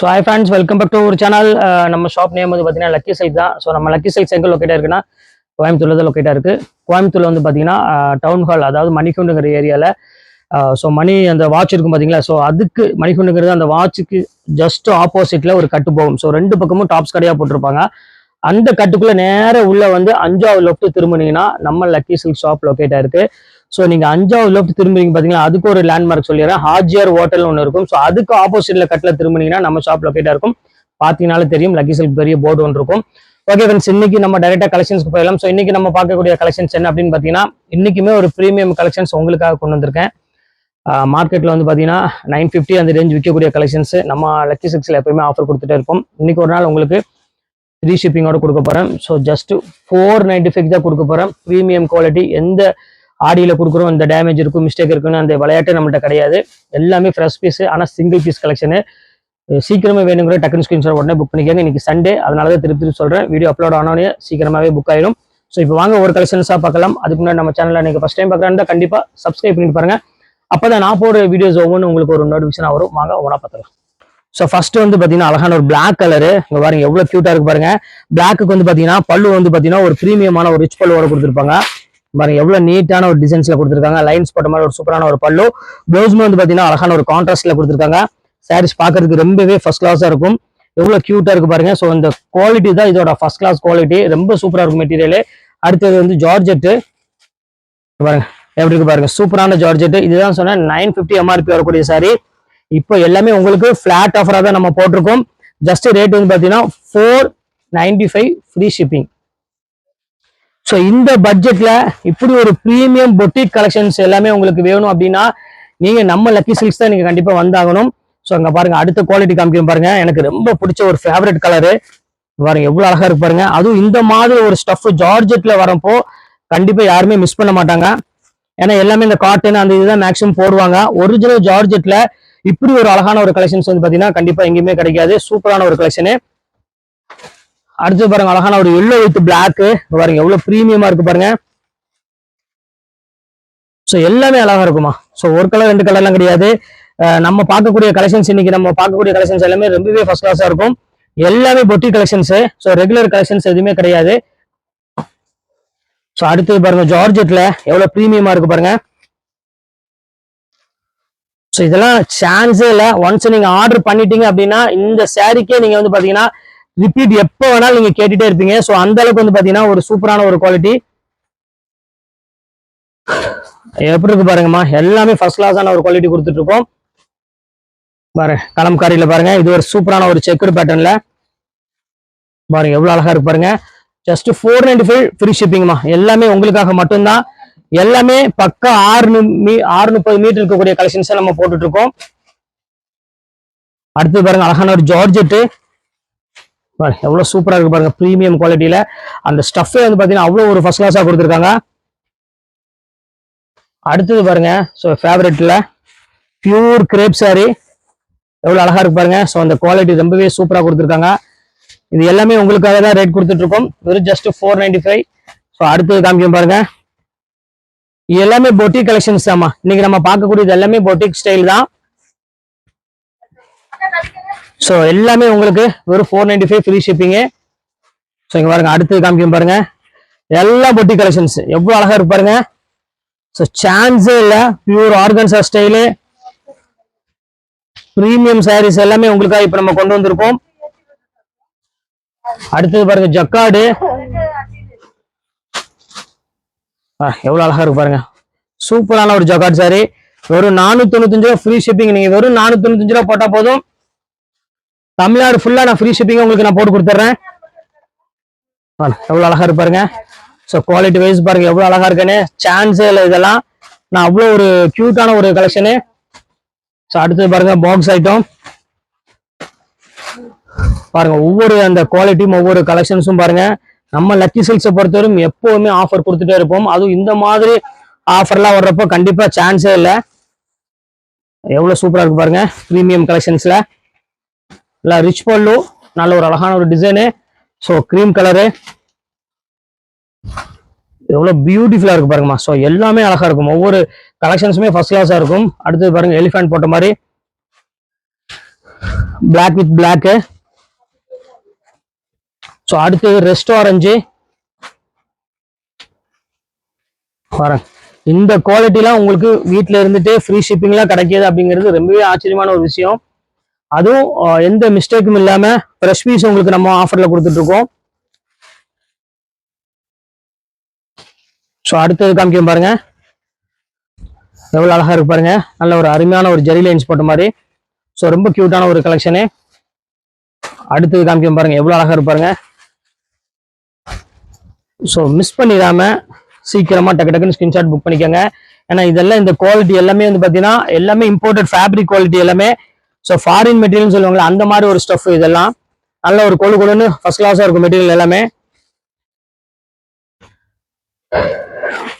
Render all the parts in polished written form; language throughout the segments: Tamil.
So hi friends, welcome back to ஒரு சேனல். நம்ம ஷாப் நேம் வந்து பார்த்தீங்கன்னா லக்கி சில்க் தான். ஸோ நம்ம லக்கி சில்க்ஸ் எங்கே லொக்கேட்டாக இருக்குன்னா கோயம்புத்தூர்ல தான் லொக்கேட்டாக இருக்குது. கோயம்புத்தூர்ல வந்து பார்த்தீங்கன்னா டவுன் ஹால், அதாவது மணிக்குண்டுங்கிற ஏரியாவில். ஸோ மணி அந்த வாட்ச் இருக்கும் பார்த்தீங்களா, ஸோ அதுக்கு மணிக்குண்டுங்கிறது அந்த வாட்சுக்கு ஜஸ்ட் ஆப்போசிட்டில் ஒரு கட்டு போகும். ஸோ ரெண்டு பக்கமும் டாப்ஸ் கடையாக போட்டிருப்பாங்க. அந்த கட்டுக்குள்ளே நேராக உள்ள வந்து 5வது லெஃப்ட் திரும்பினீங்கன்னா நம்ம லக்கி சில்க் ஷாப் லொக்கேட்டாக இருக்குது. ஸோ நீங்கள் 5வது லெஃப்ட் திரும்புறீங்க பார்த்தீங்களா, அதுக்கு ஒரு லேண்ட்மார்க் சொல்லிடுறேன். ஹாஜியார் ஹோட்டல்னு ஒன்று இருக்கும். ஸோ அதுக்கு ஆப்போசிட்ல கட்டில் திரும்பினீங்கன்னா நம்ம ஷாப் லொக்கேட்டாக இருக்கும். பார்த்தீங்கனாலும் தெரியும், லக்கி சில்க் பெரிய போர்டு ஒன்று இருக்கும். ஓகே ஃப்ரெண்ட்ஸ், இன்னைக்கு நம்ம டைரெக்டாக கலெக்ஷன்ஸ்க்கு போயிடலாம். ஸோ இன்னைக்கு நம்ம பார்க்கக்கூடிய கலெக்ஷன்ஸ் என்ன அப்படின்னு பார்த்தீங்கன்னா, இன்னைக்குமே ஒரு ப்ரீமியம் கலெக்ஷன்ஸ் உங்களுக்காக கொண்டு வந்திருக்கேன். மார்க்கெட்டில் வந்து பார்த்தீங்கன்னா 950 அந்த ரேஞ்ச் விற்கக்கூடிய கலெக்ஷன்ஸ் நம்ம லக்கி சில்க்ஸில் எப்பயுமே ஆஃபர் கொடுத்துட்டே இருப்போம். இன்னைக்கு ஒரு நாள் உங்களுக்கு ஃப்ரீ ஷிப்பிங்கோட கொடுக்க போகிறேன். ஸோ ஜஸ்ட் 495 தான் கொடுக்க போகிறேன். ப்ரீமியம் குவாலிட்டி, எந்த ஆடியில் கொடுக்குறோம் இந்த டேமேஜ் இருக்கும், மிஸ்டேக் இருக்குன்னு அந்த விளையாட்டு நம்மகிட்ட கிடையாது. எல்லாமே ஃப்ரெஷ் பீஸ், ஆனால் சிங்கிள் பீஸ் கலெக்ஷனு. சீக்கிரமே வேணுங்கிற டக்குனு ஸ்கிரீன்ஷாட் உடனே புக் பண்ணிக்கோங்க. இன்னைக்கு சண்டே, அதனால தான் திருப்பி சொல்கிறேன். வீடியோ அப்லோட் ஆனோடனே சீக்கிரமாகவே புக் ஆயிடும். ஸோ இப்போ வாங்க ஒரு கலெக்ஷன்ஸாக பார்க்கலாம். அதுக்கு முன்னாடி நம்ம சேனலில் நீங்கள் ஃபஸ்ட் டைம் பார்க்குறாருந்தா கண்டிப்பாக சப்ஸ்கிரைப் பண்ணிட்டு பாருங்க. அப்போ தான் நான் போடுற வீடியோஸ் ஒவ்வொன்றும் உங்களுக்கு ஒரு நோட்டிஃபிகேஷன் வரும். வாங்க ஒன்றா பார்த்துக்கலாம். ஸோ ஃபர்ஸ்ட் வந்து பார்த்தீங்கன்னா அழகான ஒரு பிளாக் கலரு. இங்கே பாருங்க எவ்வளோ க்யூட்டாக இருக்கு பாருங்க. பிளாக்கு வந்து பார்த்தீங்கன்னா பல்லு வந்து பார்த்தீங்கன்னா ஒரு ப்ரீமியமான ஒரு ரிச் பல்லுவோட கொடுத்துருப்பாங்க. பாருங்க எவ்வளவு நீட்டான ஒரு டிசைன்ஸ்ல கொடுத்துருக்காங்க. லைன்ஸ் போட்ட மாதிரி ஒரு சூப்பரான ஒரு பல்லு. ப்ளவுஸ்மே வந்து பாத்தீங்கன்னா அழகான ஒரு கான்ட்ராஸ்ட்ல கொடுத்துருக்காங்க. சாரீஸ் பாக்குறதுக்கு ரொம்பவே ஃபர்ஸ்ட் கிளாஸா இருக்கும். எவ்வளவு கியூட்டா இருக்கு பாருங்க. ஸோ இந்த குவாலிட்டி தான் இதோட ஃபர்ஸ்ட் கிளாஸ் குவாலிட்டி. ரொம்ப சூப்பரா இருக்கும் மெட்டீரியல். அடுத்தது வந்து ஜார்ஜெட் பாருங்க எப்படி இருக்கு பாருங்க, சூப்பரான ஜார்ஜெட். இதுதான் சொன்ன 950 MRP வரக்கூடிய சாரி. இப்போ எல்லாமே உங்களுக்கு பிளாட் ஆஃபரா தான் நம்ம போட்டிருக்கோம். ஜஸ்ட் ரேட் வந்து பாத்தீங்கன்னா 495 ஃப்ரீ ஷிப்பிங். ஸோ இந்த பட்ஜெட்ல இப்படி ஒரு ப்ரீமியம் பொட்டிக் கலெக்ஷன்ஸ் எல்லாமே உங்களுக்கு வேணும் அப்படின்னா நீங்க நம்ம லக்கி சில்க்ஸ் தான் நீங்க கண்டிப்பா வந்தாகணும். ஸோ அங்க பாருங்க அடுத்த குவாலிட்டி காமிக்கிறோம் பாருங்க. எனக்கு ரொம்ப பிடிச்ச ஒரு ஃபேவரட் கலரு பாருங்க, எவ்வளவு அழகா இருக்கு பாருங்க. அதுவும் இந்த மாதிரி ஒரு ஸ்டஃப் ஜார்ஜெட்ல வரப்போ கண்டிப்பா யாருமே மிஸ் பண்ண மாட்டாங்க. ஏன்னா எல்லாமே இந்த காட்டன் அந்த இதுதான் மேக்ஸிமம் போடுவாங்க. ஒரிஜினல் ஜார்ஜெட்ல இப்படி ஒரு அழகான ஒரு கலெக்ஷன்ஸ் வந்து பாத்தீங்கன்னா கண்டிப்பா எங்கேயுமே கிடைக்காது. சூப்பரான ஒரு கலெக்ஷனு. அடுத்து பாருங்க அழகான ஒரு எல்லோ வித் பிளாக் பாருங்க, எவ்வளவு பிரீமியமா இருக்கு பாருங்க. ஸோ எல்லாமே அழகா இருக்குமா. ஸோ ஒரு கலர் ரெண்டு கலர்லாம் கிடையாது. நம்ம பார்க்கக்கூடிய கலெக்ஷன்ஸ் இன்னைக்கு நம்ம பார்க்கக்கூடிய கலெக்ஷன்ஸ் எல்லாமே ரொம்பவே ஃபர்ஸ்ட் கிளாஸா இருக்கும். எல்லாமே பொட்டி கலெக்ஷன்ஸ். ஸோ ரெகுலர் கலெக்ஷன்ஸ் எதுவுமே கிடையாது. ஸோ அடுத்து பாருங்க ஜார்ஜெட்ல எவ்வளவு பிரீமியமா இருக்கு பாருங்க. ஸோ இதெல்லாம் சான்ஸே இல்லை. ஒன்ஸ் நீங்க ஆர்டர் பண்ணிட்டீங்க அப்படின்னா இந்த சாரிக்கே நீங்க வந்து பாத்தீங்கன்னா ரிப்பீட் எப்போ வேணாலும் நீங்க கேட்டுட்டே இருப்பீங்க. ஸோ அந்த அளவுக்கு வந்து பாத்தீங்கன்னா ஒரு சூப்பரான ஒரு குவாலிட்டி. எப்படி இருக்கு பாருங்கம்மா, எல்லாமே ஃபர்ஸ்ட் கிளாஸான ஒரு குவாலிட்டி கொடுத்துட்டு இருக்கோம். பாருங்க கலம்காரியில பாருங்க, இது ஒரு சூப்பரான ஒரு செக்குடு பேட்டர்ன்ல பாருங்க எவ்வளவு அழகா இருக்கு பாருங்க. ஜஸ்ட் 495 ஃப்ரீ ஷிப்பிங்மா. எல்லாமே உங்களுக்காக மட்டும்தான். எல்லாமே பக்கா 630 மீட்டர் இருக்கக்கூடிய கலெக்ஷன்ஸ் நம்ம போட்டுட்டு இருக்கோம். அடுத்து பாருங்க அழகான ஒரு ஜார்ஜெட் எவ்வளவு சூப்பரா இருக்கு பாருங்க. பிரீமியம் குவாலிட்டியில அந்த ஸ்டஃபே வந்து பாத்தீங்கன்னா அவ்வளவு ஒரு ஃபர்ஸ்ட் கிளாஸா கொடுத்துருக்காங்க. அடுத்தது பாருங்க ஸோ ஃபேவரட்ல பியூர் கிரேப் சாரி எவ்வளவு அழகா இருக்கு பாருங்க. ஸோ அந்த குவாலிட்டி ரொம்பவே சூப்பரா கொடுத்துருக்காங்க. இது எல்லாமே உங்களுக்காக தான் ரேட் கொடுத்துட்டு இருக்கோம். வெறும் ஜஸ்ட் 495. ஸோ அடுத்தது காமிக்கும் பாருங்க. எல்லாமே பொட்டிக் கலெக்ஷன்ஸ் தான்மா. இன்னைக்கு நம்ம பார்க்கக்கூடியது எல்லாமே பொட்டிக் ஸ்டைல் தான். ஸோ எல்லாமே உங்களுக்கு வெறும் 495 ஃப்ரீ ஷிப்பிங்கு. ஸோ இங்க பாருங்க அடுத்தது காமிக்கும் பாருங்க. எல்லா பொட்டிக் கலெக்ஷன்ஸ் எவ்வளவு அழகா இருக்கு பாருங்க. ஸோ சான்ஸே இல்லை. Pure organza style premium saris எல்லாமே உங்களுக்காக இப்ப நம்ம கொண்டு வந்திருக்கோம். அடுத்தது பாருங்க ஜக்கார்டு எவ்வளவு அழகா இருக்கு பாருங்க. சூப்பரான ஒரு ஜக்கார்ட் சாரி. வெறும் 495 ரூபா ஃப்ரீ ஷிப்பிங். நீங்க வெறும் 495 ரூபா போட்டா போதும். தமிழ்நாடு ஃபுல்லா நான் ஃப்ரீ ஷிப்பிங் உங்களுக்கு நான் போட்டு கொடுத்துட்றேன். எவ்வளவு அழகா இருக்கு பாருங்க. ஸோ குவாலிட்டி வைஸ் பாருங்க எவ்வளவு அழகா இருக்குன்னு. சான்ஸே இல்லை. இதெல்லாம் நான் அவ்வளோ ஒரு கியூட்டான ஒரு கலெக்ஷனு. ஸோ அடுத்தது பாருங்க பாக்ஸ் ஐட்டம் பாருங்க. ஒவ்வொரு அந்த குவாலிட்டியும் ஒவ்வொரு கலெக்ஷன்ஸும் பாருங்க. நம்ம லக்கி சில்க்ஸை பொறுத்தவரைக்கும் எப்பவுமே ஆஃபர் கொடுத்துட்டே இருப்போம். அதுவும் இந்த மாதிரி ஆஃபர்லாம் வர்றப்போ கண்டிப்பா சான்ஸே இல்லை. எவ்வளவு சூப்பரா இருக்கு பாருங்க. பிரீமியம் கலெக்ஷன்ஸ்ல இல்லை ரிச் பல்லு, நல்ல ஒரு அழகான ஒரு டிசைனு. ஸோ கிரீம் கலரு எவ்வளவு பியூட்டிஃபுல்லா இருக்கு பாருங்கம்மா. ஸோ எல்லாமே அழகா இருக்கும். ஒவ்வொரு கலெக்ஷன்ஸுமே ஃபர்ஸ்ட் கிளாஸா இருக்கும். அடுத்தது பாருங்க எலிஃபென்ட் போட்ட மாதிரி பிளாக் வித் பிளாக். ஸோ அடுத்து ரெஸ்ட் ஆரஞ்சு பாருங்க. இந்த குவாலிட்டிலாம் உங்களுக்கு வீட்டில் இருந்துட்டு ஃப்ரீ ஷிப்பிங்லாம் கிடைக்கிது அப்படிங்கிறது ரொம்பவே ஆச்சரியமான ஒரு விஷயம். அதுவும் எந்த மிஸ்டேக்கும் இல்லாம ஃப்ரெஷ் பீஸ் உங்களுக்கு நம்ம ஆஃபர்ல கொடுத்துட்டு இருக்கோம். ஸோ அடுத்தது காமிக்க பாருங்க, எவ்வளவு அழகா இருக்கு பாருங்க. நல்ல ஒரு அருமையான ஒரு ஜெரி லைன்ஸ் போட்ட மாதிரி. ஸோ ரொம்ப கியூட்டான ஒரு கலெக்ஷனு. அடுத்தது காமிக்க பாருங்க, எவ்வளவு அழகா இருப்பாருங்க. ஸோ மிஸ் பண்ணிடாம சீக்கிரமா டக்கு டக்குன்னு ஸ்கிரீன்ஷாட் புக் பண்ணிக்கோங்க. ஏன்னா இதெல்லாம் இந்த குவாலிட்டி எல்லாமே வந்து பாத்தீங்கன்னா எல்லாமே இம்போர்ட்டட் ஃபேப்ரிக் குவாலிட்டி எல்லாமே. ஸோ ஃபாரின் மெட்டீரியல் சொல்லுவாங்களா அந்த மாதிரி ஒரு ஸ்டஃப் இதெல்லாம். நல்ல ஒரு கொழு கொழுன்னு ஃபர்ஸ்ட் கிளாஸா இருக்கும் மெட்டீரியல் எல்லாமே.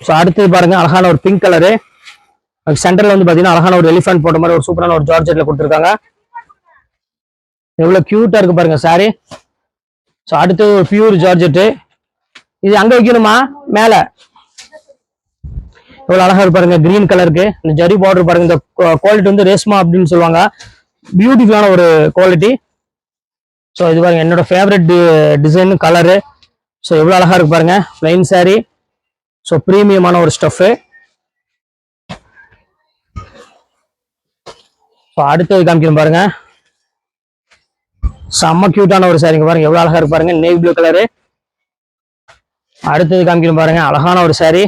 ஸோ அடுத்தது பாருங்க, அழகான ஒரு பிங்க் கலரு. சென்டர்ல வந்து பாத்தீங்கன்னா அழகான ஒரு எலிஃபென்ட் போட்ட மாதிரி ஒரு சூப்பரான ஒரு ஜார்ஜெட்ல கொடுத்துருக்காங்க. எவ்வளவு கியூட்டா இருக்கு பாருங்க சாரி. ஸோ அடுத்து ஒரு பியூர் ஜார்ஜெட்டு. இது அங்க வைக்கணுமா மேல? எவ்வளவு அழகா இருப்பாருங்க கிரீன் கலருக்கு. இந்த ஜரி பார்டர் பாருங்க. இந்த குவாலிட்டி வந்து ரேஸ்மா அப்படின்னு சொல்லுவாங்க. பியூட்டிஃபுல்லான ஒரு குவாலிட்டி. ஸோ இது பாருங்க என்னோட ஃபேவரட் டிசைன் கலரு. ஸோ எவ்வளவு அழகா இருக்கு பாருங்க பிளைன் சாரி. ஸோ பிரீமியமான ஒரு ஸ்டஃப். ஸோ அடுத்தது காமிக்கணும் பாருங்க, செம்ம கியூட்டான ஒரு சாரிங்க பாருங்க. எவ்வளவு அழகா இருக்கு பாருங்க நேவி ப்ளூ கலரு. அடுத்தது காமிக்கணும் பாருங்க, அழகான ஒரு சாரி.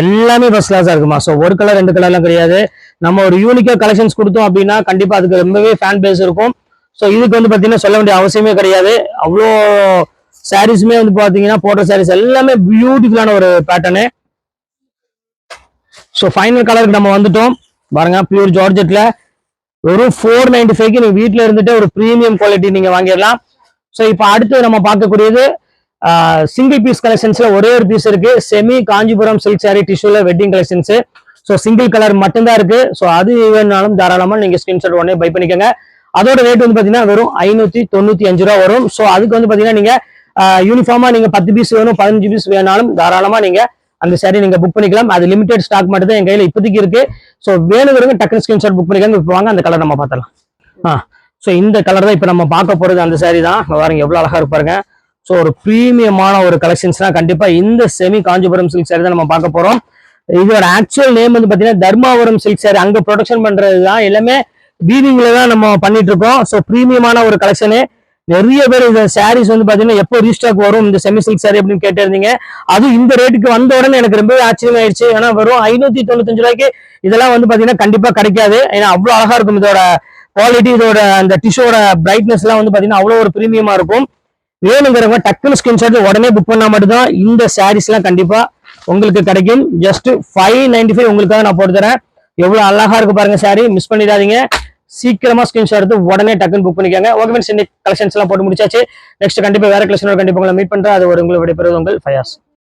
எல்லாமே ஃபர்ஸ்ட் கிளாஸா இருக்குமா. ஸோ ஒரு கலர் ரெண்டு கலர்லாம் கிடையாது. நம்ம ஒரு யூனிக்கா கலெக்ஷன்ஸ் கொடுத்தோம் அப்படின்னா கண்டிப்பா அதுக்கு ரொம்பவே ஃபேன் பேஸ் இருக்கும். ஸோ இதுக்கு வந்து பாத்தீங்கன்னா சொல்ல வேண்டிய அவசியமே கிடையாது. அவ்வளோ சாரீஸுமே வந்து பாத்தீங்கன்னா போடுற சாரீஸ் எல்லாமே பியூட்டிஃபுல்லான ஒரு பேட்டர்னு. ஸோ ஃபைனல் கலருக்கு நம்ம வந்துட்டோம் பாருங்க. பியூர் ஜார்ஜெட்ல வெறும் 495க்கு நீங்க வீட்டுல இருந்துட்டு ஒரு பிரீமியம் குவாலிட்டி நீங்க வாங்கிடலாம். ஸோ இப்போ அடுத்து நம்ம பார்க்கக்கூடியது சிங்கிள் பீஸ் கலெக்ஷன்ஸ்ல ஒரே ஒரு பீஸ் இருக்கு. செமி காஞ்சிபுரம் சில்க் சாரி டிஷ்யூல wedding collections. So single colour மட்டும்தான் இருக்கு. ஸோ அது வேணாலும் தாராளமா நீங்க ஸ்கிரீன்ஷாட் உடனே பை பண்ணிக்கோங்க. அதோட ரேட் வந்து பாத்தீங்கன்னா வெறும் 595 ரூபா வரும். ஸோ அதுக்கு வந்து பாத்தீங்கன்னா நீங்க யூனிஃபார்மா நீங்க 10 பீஸ் வேணும் 15 பீஸ் வேணாலும் தாராளமா நீங்க அந்த சாரி நீங்க புக் பண்ணிக்கலாம். அது லிமிடெட் ஸ்டாக் மட்டும் தான் என் கையில இப்போதைக்கு இருக்கு. ஸோ வேணுங்கிறவங்க டக்குனு ஸ்கிரீன்ஷாட் புக் பண்ணிக்கோங்க. இப்போ வாங்க அந்த கலர் நம்ம பார்த்தலாம். ஸோ இந்த கலர் தான் இப்போ நம்ம பார்க்க போறது. அந்த சாரி தான் பாருங்க எவ்வளவு அழகா இருப்பாருங்க. ஸோ ஒரு பிரீமியமான ஒரு கலெக்ஷன்ஸ்னா கண்டிப்பா இந்த செமி காஞ்சிபுரம் சில்க் சாரி தான் நம்ம பார்க்க போறோம். இதோட ஆக்சுவல் நேம் வந்து பாத்தீங்கன்னா தர்மாபுரம் சில்க் சாரி. அங்க ப்ரொடக்ஷன் பண்றது தான் எல்லாமே வீவிங்ல தான் நம்ம பண்ணிட்டு இருக்கோம். ஸோ பிரீமியமான ஒரு கலெக்ஷனு. நிறைய பேர் இந்த சாரீஸ் வந்து பாத்தீங்கன்னா எப்போ ரீஸ்டாக் வரும் இந்த செமி சில்க் சாரி அப்படின்னு கேட்டிருந்தீங்க. அது இந்த ரேட்டுக்கு வந்த உடனே எனக்கு ரொம்பவே ஆச்சரியம் ஆயிடுச்சு. ஏன்னா வெறும் 595 ரூபாய்க்கு இதெல்லாம் வந்து பாத்தீங்கன்னா கண்டிப்பா கிடைக்காது. ஏன்னா அவ்வளவு அழகா இருக்கும் இதோட குவாலிட்டி. இதோட அந்த டிஷ்யூட பிரைட்னஸ் எல்லாம் வந்து பாத்தீங்கன்னா அவ்வளவு ஒரு பிரீமியமா இருக்கும். வேணுங்கிறவங்க டக்குனு ஸ்கிரீன்ஷாட் உடனே புக் பண்ணா மட்டும்தான் இந்த சாரீஸ் எல்லாம் கண்டிப்பா உங்களுக்கு கிடைக்கும். ஜஸ்ட் 595 உங்களுக்காக நான் போட்டு தரேன். எவ்வளவு அழகா இருக்கு பாருங்க சாரி. மிஸ் பண்ணிடாதீங்க. சீக்கிரமா ஸ்கிரீன்ஷாட் எடுத்து உடனே டக்குன்னு புக் பண்ணிக்கோங்க. ஓகே ஃப்ரெண்ட்ஸ், இன்னைக்கு கலெக்ஷன்ஸ் எல்லாம் போட்டு முடிச்சாச்சு. நெக்ஸ்ட் கண்டிப்பா வேற கலெக்ஷனோட கண்டிப்பா உங்களை மீட் பண்றேன். அது ஒரு உங்களை விடைபெறுவது உங்கள் ஃபயாஸ்.